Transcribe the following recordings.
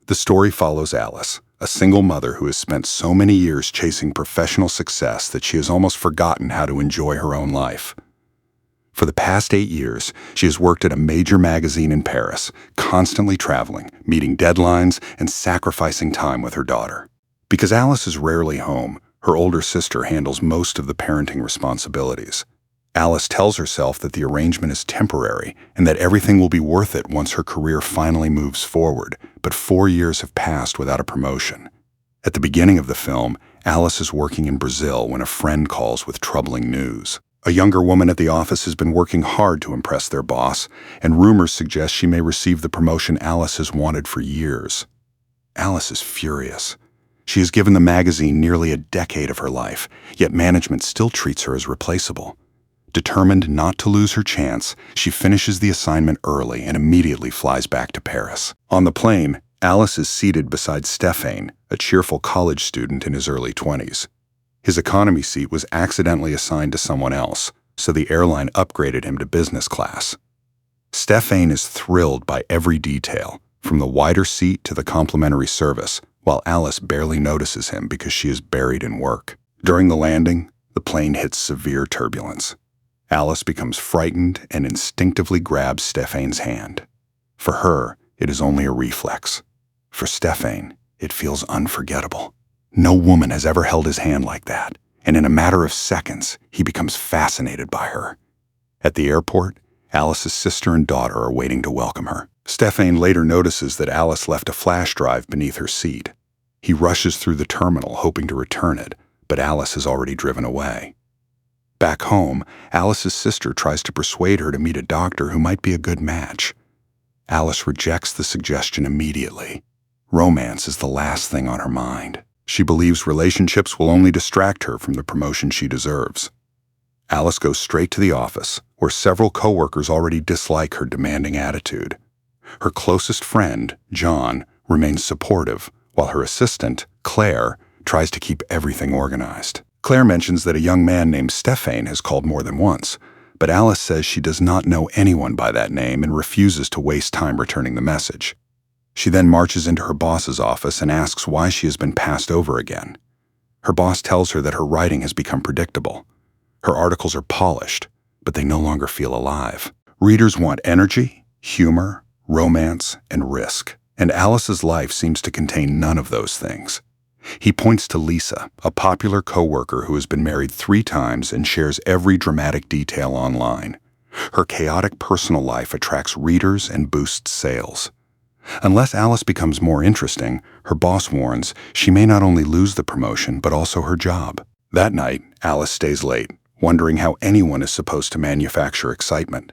The story follows Alice, a single mother who has spent so many years chasing professional success that she has almost forgotten how to enjoy her own life. For the past 8 years, she has worked at a major magazine in Paris, constantly traveling, meeting deadlines, and sacrificing time with her daughter. Because Alice is rarely home, her older sister handles most of the parenting responsibilities. Alice tells herself that the arrangement is temporary and that everything will be worth it once her career finally moves forward, but 4 years have passed without a promotion. At the beginning of the film, Alice is working in Brazil when a friend calls with troubling news. A younger woman at the office has been working hard to impress their boss, and rumors suggest she may receive the promotion Alice has wanted for years. Alice is furious. She has given the magazine nearly a decade of her life, yet management still treats her as replaceable. Determined not to lose her chance, she finishes the assignment early and immediately flies back to Paris. On the plane, Alice is seated beside Stéphane, a cheerful college student in his early 20s. His economy seat was accidentally assigned to someone else, so the airline upgraded him to business class. Stéphane is thrilled by every detail, from the wider seat to the complimentary service, while Alice barely notices him because she is buried in work. During the landing, the plane hits severe turbulence. Alice becomes frightened and instinctively grabs Stéphane's hand. For her, it is only a reflex. For Stéphane, it feels unforgettable. No woman has ever held his hand like that, and in a matter of seconds, he becomes fascinated by her. At the airport, Alice's sister and daughter are waiting to welcome her. Stéphane later notices that Alice left a flash drive beneath her seat. He rushes through the terminal hoping to return it, but Alice has already driven away. Back home, Alice's sister tries to persuade her to meet a doctor who might be a good match. Alice rejects the suggestion immediately. Romance is the last thing on her mind. She believes relationships will only distract her from the promotion she deserves. Alice goes straight to the office, where several coworkers already dislike her demanding attitude. Her closest friend, John, remains supportive, while her assistant, Claire, tries to keep everything organized. Claire mentions that a young man named Stéphane has called more than once, but Alice says she does not know anyone by that name and refuses to waste time returning the message. She then marches into her boss's office and asks why she has been passed over again. Her boss tells her that her writing has become predictable. Her articles are polished, but they no longer feel alive. Readers want energy, humor, romance, and risk, and Alice's life seems to contain none of those things. He points to Lisa, a popular coworker who has been married 3 times and shares every dramatic detail online. Her chaotic personal life attracts readers and boosts sales. Unless Alice becomes more interesting, her boss warns she may not only lose the promotion but also her job. That night, Alice stays late, wondering how anyone is supposed to manufacture excitement.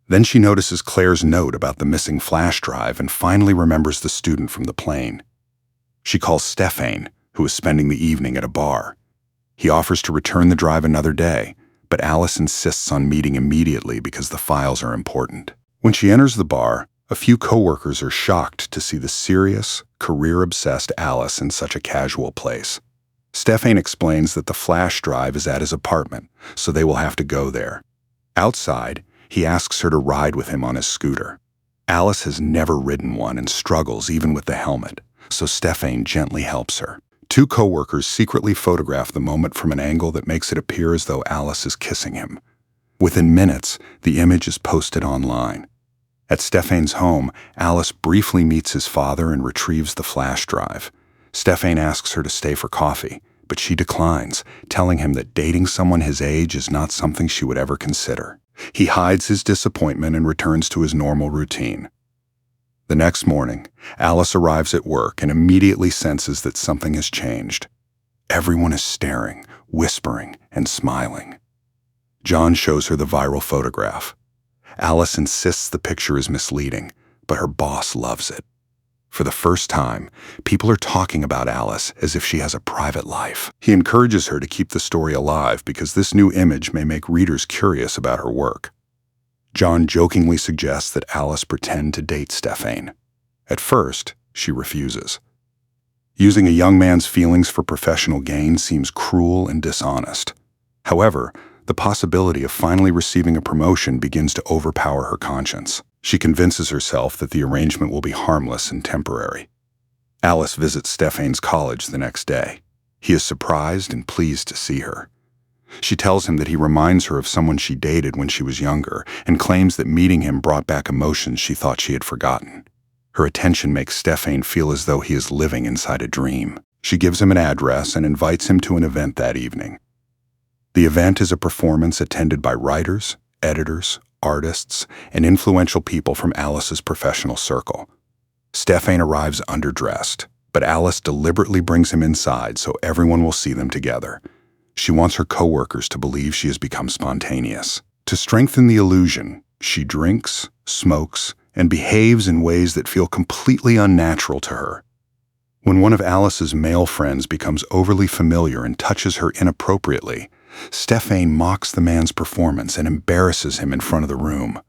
Then she notices Claire's note about the missing flash drive and finally remembers the student from the plane. She calls Stéphane, who is spending the evening at a bar. He offers to return the drive another day, but Alice insists on meeting immediately because the files are important. When she enters the bar, a few coworkers are shocked to see the serious, career-obsessed Alice in such a casual place. Stéphane explains that the flash drive is at his apartment, so they will have to go there. Outside, he asks her to ride with him on his scooter. Alice has never ridden one and struggles even with the helmet, so Stéphane gently helps her. 2 coworkers secretly photograph the moment from an angle that makes it appear as though Alice is kissing him. Within minutes, the image is posted online. At Stéphane's home, Alice briefly meets his father and retrieves the flash drive. Stéphane asks her to stay for coffee, but she declines, telling him that dating someone his age is not something she would ever consider. He hides his disappointment and returns to his normal routine. The next morning, Alice arrives at work and immediately senses that something has changed. Everyone is staring, whispering, and smiling. John shows her the viral photograph. Alice insists the picture is misleading, but her boss loves it. For the first time, people are talking about Alice as if she has a private life. He encourages her to keep the story alive because this new image may make readers curious about her work. John jokingly suggests that Alice pretend to date Stéphane. At first, she refuses. Using a young man's feelings for professional gain seems cruel and dishonest. However, the possibility of finally receiving a promotion begins to overpower her conscience. She convinces herself that the arrangement will be harmless and temporary. Alice visits Stephane's college the next day. He is surprised and pleased to see her. She tells him that he reminds her of someone she dated when she was younger and claims that meeting him brought back emotions she thought she had forgotten. Her attention makes Stephane feel as though he is living inside a dream. She gives him an address and invites him to an event that evening. The event is a performance attended by writers, editors, artists, and influential people from Alice's professional circle. Stephane arrives underdressed, but Alice deliberately brings him inside so everyone will see them together. She wants her coworkers to believe she has become spontaneous. To strengthen the illusion, she drinks, smokes, and behaves in ways that feel completely unnatural to her. When one of Alice's male friends becomes overly familiar and touches her inappropriately, Stephane mocks the man's performance and embarrasses him in front of the room.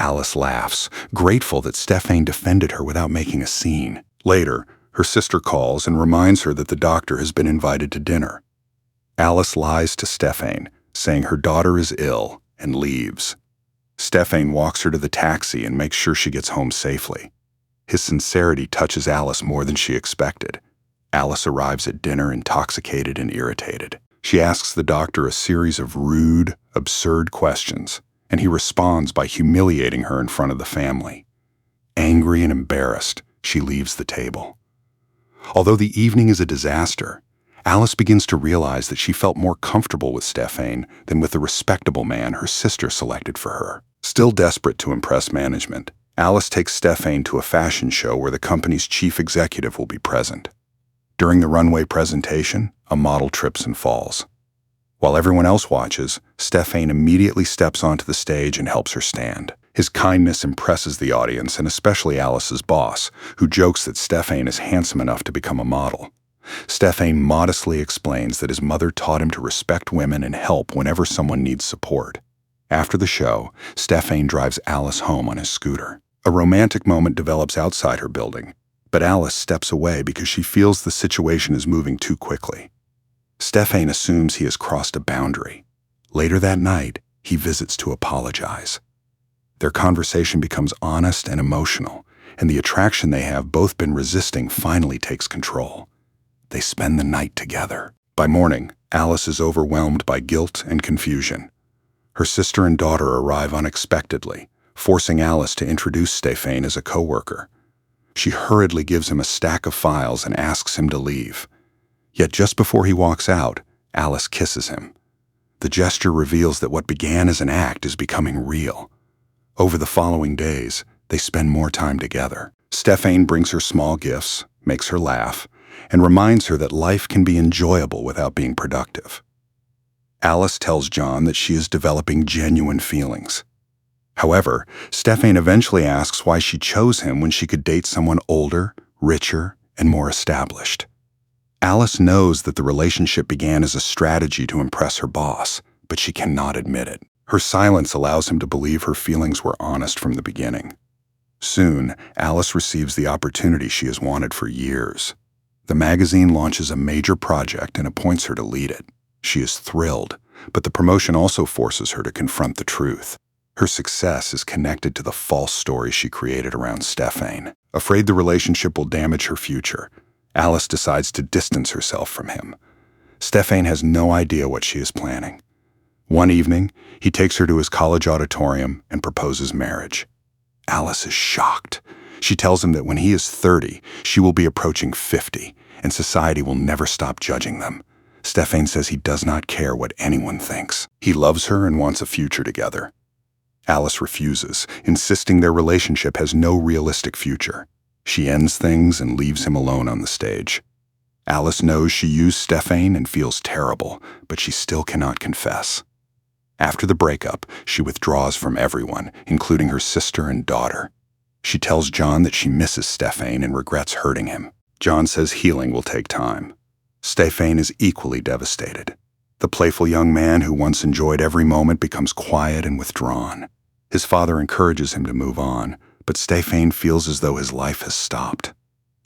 Alice laughs, grateful that Stephane defended her without making a scene. Later, her sister calls and reminds her that the doctor has been invited to dinner. Alice lies to Stephane, saying her daughter is ill, and leaves. Stephane walks her to the taxi and makes sure she gets home safely. His sincerity touches Alice more than she expected. Alice arrives at dinner intoxicated and irritated. She asks the doctor a series of rude, absurd questions, and he responds by humiliating her in front of the family. Angry and embarrassed, she leaves the table. Although the evening is a disaster, Alice begins to realize that she felt more comfortable with Stephane than with the respectable man her sister selected for her. Still desperate to impress management, Alice takes Stephane to a fashion show where the company's chief executive will be present. During the runway presentation, a model trips and falls. While everyone else watches, Stephane immediately steps onto the stage and helps her stand. His kindness impresses the audience, and especially Alice's boss, who jokes that Stephane is handsome enough to become a model. Stephane modestly explains that his mother taught him to respect women and help whenever someone needs support. After the show, Stephane drives Alice home on his scooter. A romantic moment develops outside her building, but Alice steps away because she feels the situation is moving too quickly. Stephane assumes he has crossed a boundary. Later that night, he visits to apologize. Their conversation becomes honest and emotional, and the attraction they have both been resisting finally takes control. They spend the night together. By morning, Alice is overwhelmed by guilt and confusion. Her sister and daughter arrive unexpectedly, forcing Alice to introduce Stephane as a coworker. She hurriedly gives him a stack of files and asks him to leave. Yet just before he walks out, Alice kisses him. The gesture reveals that what began as an act is becoming real. Over the following days, they spend more time together. Stephane brings her small gifts, makes her laugh, and reminds her that life can be enjoyable without being productive. Alice tells John that she is developing genuine feelings. However, Stephane eventually asks why she chose him when she could date someone older, richer, and more established. Alice knows that the relationship began as a strategy to impress her boss, but she cannot admit it. Her silence allows him to believe her feelings were honest from the beginning. Soon, Alice receives the opportunity she has wanted for years. The magazine launches a major project and appoints her to lead it. She is thrilled, but the promotion also forces her to confront the truth. Her success is connected to the false story she created around Stephane. Afraid the relationship will damage her future, Alice decides to distance herself from him. Stephane has no idea what she is planning. One evening, he takes her to his college auditorium and proposes marriage. Alice is shocked. She tells him that when he is 30, she will be approaching 50, and society will never stop judging them. Stephane says he does not care what anyone thinks. He loves her and wants a future together. Alice refuses, insisting their relationship has no realistic future. She ends things and leaves him alone on the stage. Alice knows she used Stephane and feels terrible, but she still cannot confess. After the breakup, she withdraws from everyone, including her sister and daughter. She tells John that she misses Stephane and regrets hurting him. John says healing will take time. Stephane is equally devastated. The playful young man who once enjoyed every moment becomes quiet and withdrawn. His father encourages him to move on, but Stephane feels as though his life has stopped.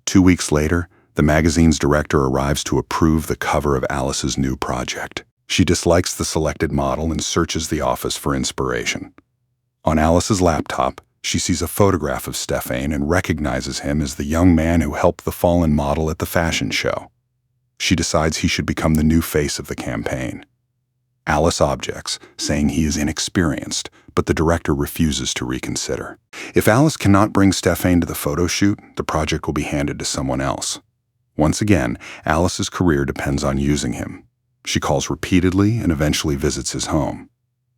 2 weeks later, the magazine's director arrives to approve the cover of Alice's new project. She dislikes the selected model and searches the office for inspiration. On Alice's laptop, She sees a photograph of Stefan and recognizes him as the young man who helped the fallen model at the fashion show. She decides he should become the new face of the campaign. Alice objects, saying he is inexperienced, but the director refuses to reconsider. If Alice cannot bring Stefan to the photo shoot, the project will be handed to someone else. Once again, Alice's career depends on using him. She calls repeatedly and eventually visits his home.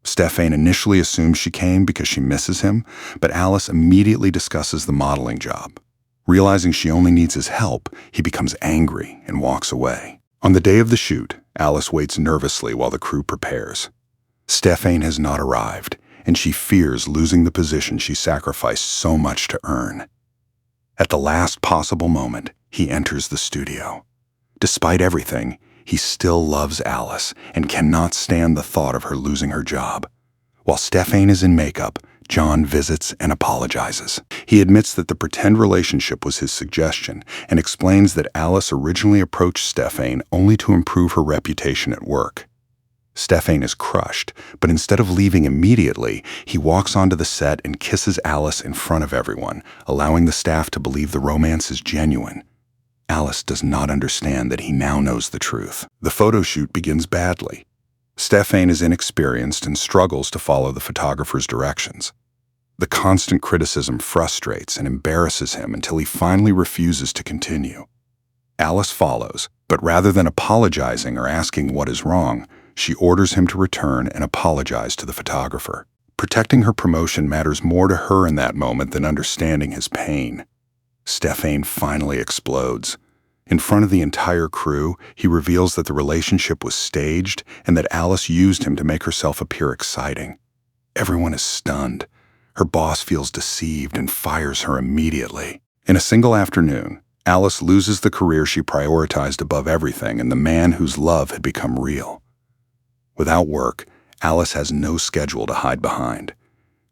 Stefan initially assumes she came because she misses him, but Alice immediately discusses the modeling job. Realizing she only needs his help, he becomes angry and walks away. On the day of the shoot, Alice waits nervously while the crew prepares. Stefan has not arrived, and she fears losing the position she sacrificed so much to earn. At the last possible moment, he enters the studio. Despite everything, he still loves Alice and cannot stand the thought of her losing her job. While Stefan is in makeup, John visits and apologizes. He admits that the pretend relationship was his suggestion and explains that Alice originally approached Stefan only to improve her reputation at work. Stefan is crushed, but instead of leaving immediately, he walks onto the set and kisses Alice in front of everyone, allowing the staff to believe the romance is genuine. Alice does not understand that he now knows the truth. The photo shoot begins badly. Stefan is inexperienced and struggles to follow the photographer's directions. The constant criticism frustrates and embarrasses him until he finally refuses to continue. Alice follows, but rather than apologizing or asking what is wrong, she orders him to return and apologize to the photographer. Protecting her promotion matters more to her in that moment than understanding his pain. Stefan finally explodes. In front of the entire crew, he reveals that the relationship was staged and that Alice used him to make herself appear exciting. Everyone is stunned. Her boss feels deceived and fires her immediately. In a single afternoon, Alice loses the career she prioritized above everything and the man whose love had become real. Without work, Alice has no schedule to hide behind.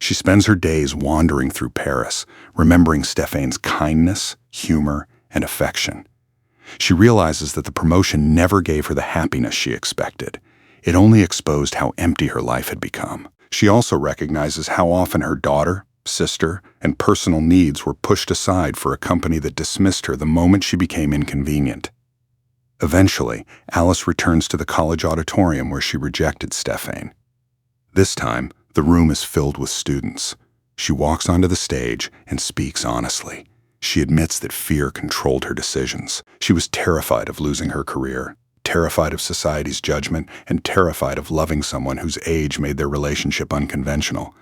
She spends her days wandering through Paris, remembering Stefan's kindness, humor, and affection. She realizes that the promotion never gave her the happiness she expected. It only exposed how empty her life had become. She also recognizes how often her daughter, sister, and personal needs were pushed aside for a company that dismissed her the moment she became inconvenient. Eventually, Alice returns to the college auditorium where she rejected Stefan. This time, the room is filled with students. She walks onto the stage and speaks honestly. She admits that fear controlled her decisions. She was terrified of losing her career, terrified of society's judgment, and terrified of loving someone whose age made their relationship unconventional.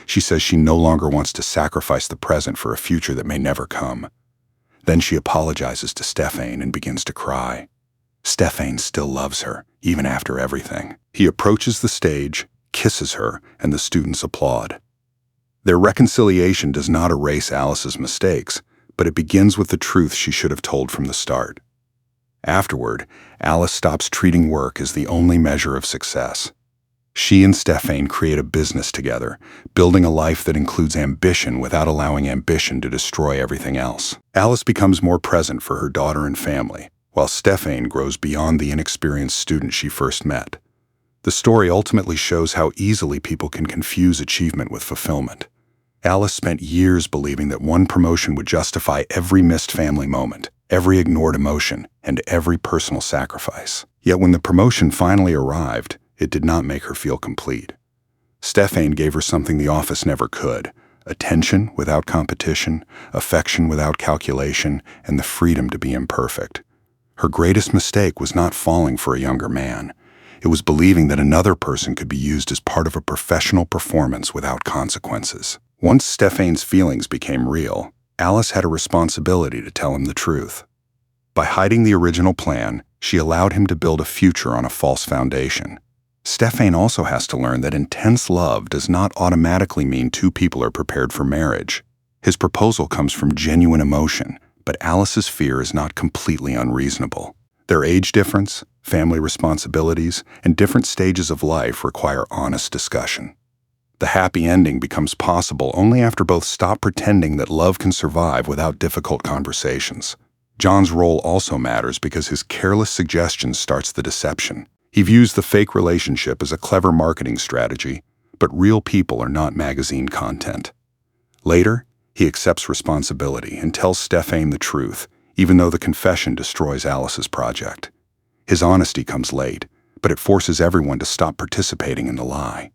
She says she no longer wants to sacrifice the present for a future that may never come. Then she apologizes to Stefan and begins to cry. Stefan still loves her, even after everything. He approaches the stage, kisses her, and the students applaud. Their reconciliation does not erase Alice's mistakes, but it begins with the truth she should have told from the start. Afterward, Alice stops treating work as the only measure of success. She and Stefan create a business together, building a life that includes ambition without allowing ambition to destroy everything else. Alice becomes more present for her daughter and family, while Stefan grows beyond the inexperienced student she first met. The story ultimately shows how easily people can confuse achievement with fulfillment. Alice spent years believing that one promotion would justify every missed family moment, every ignored emotion, and every personal sacrifice. Yet when the promotion finally arrived, it did not make her feel complete. Stefan gave her something the office never could: attention without competition, affection without calculation, and the freedom to be imperfect. Her greatest mistake was not falling for a younger man. It was believing that another person could be used as part of a professional performance without consequences. Once Stefan's feelings became real, Alice had a responsibility to tell him the truth. By hiding the original plan, she allowed him to build a future on a false foundation. Stefan also has to learn that intense love does not automatically mean two people are prepared for marriage. His proposal comes from genuine emotion, but Alice's fear is not completely unreasonable. Their age difference, family responsibilities, and different stages of life require honest discussion. The happy ending becomes possible only after both stop pretending that love can survive without difficult conversations. John's role also matters because his careless suggestion starts the deception. He views the fake relationship as a clever marketing strategy, but real people are not magazine content. Later, he accepts responsibility and tells Stephane the truth, even though the confession destroys Alice's project. His honesty comes late, but it forces everyone to stop participating in the lie.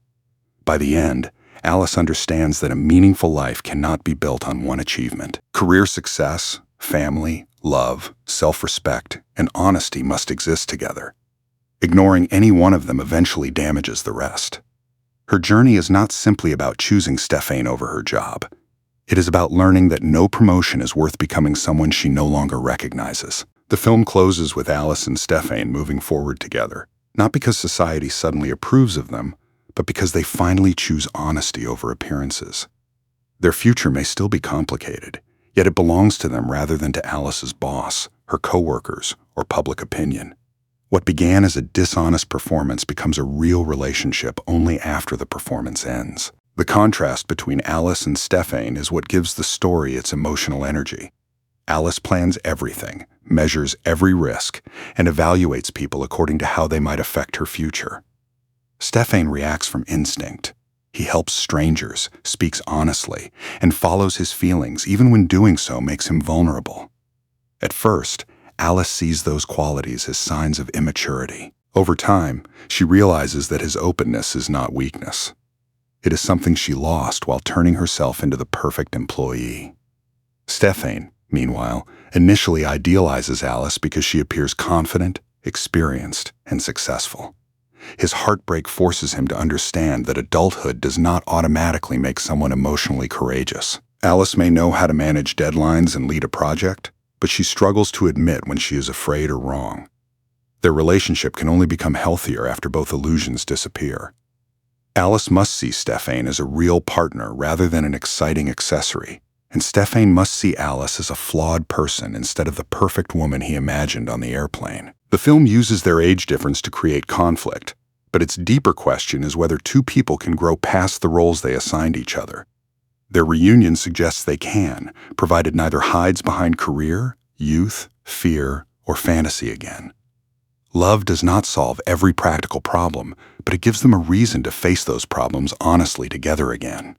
By the end, Alice understands that a meaningful life cannot be built on one achievement. Career success, family, love, self-respect, and honesty must exist together. Ignoring any one of them eventually damages the rest. Her journey is not simply about choosing Stephane over her job. It is about learning that no promotion is worth becoming someone she no longer recognizes. The film closes with Alice and Stephane moving forward together, not because society suddenly approves of them, but because they finally choose honesty over appearances. Their future may still be complicated, yet it belongs to them rather than to Alice's boss, her coworkers, or public opinion. What began as a dishonest performance becomes a real relationship only after the performance ends. The contrast between Alice and Stephane is what gives the story its emotional energy. Alice plans everything, measures every risk, and evaluates people according to how they might affect her future. Stephane reacts from instinct. He helps strangers, speaks honestly, and follows his feelings even when doing so makes him vulnerable. At first, Alice sees those qualities as signs of immaturity. Over time, she realizes that his openness is not weakness. It is something she lost while turning herself into the perfect employee. Stephane, meanwhile, initially idealizes Alice because she appears confident, experienced, and successful. His heartbreak forces him to understand that adulthood does not automatically make someone emotionally courageous. Alice may know how to manage deadlines and lead a project, but she struggles to admit when she is afraid or wrong. Their relationship can only become healthier after both illusions disappear. Alice must see Stephane as a real partner rather than an exciting accessory, and Stephane must see Alice as a flawed person instead of the perfect woman he imagined on the airplane. The film uses their age difference to create conflict, but its deeper question is whether two people can grow past the roles they assigned each other. Their reunion suggests they can, provided neither hides behind career, youth, fear, or fantasy again. Love does not solve every practical problem, but it gives them a reason to face those problems honestly together again.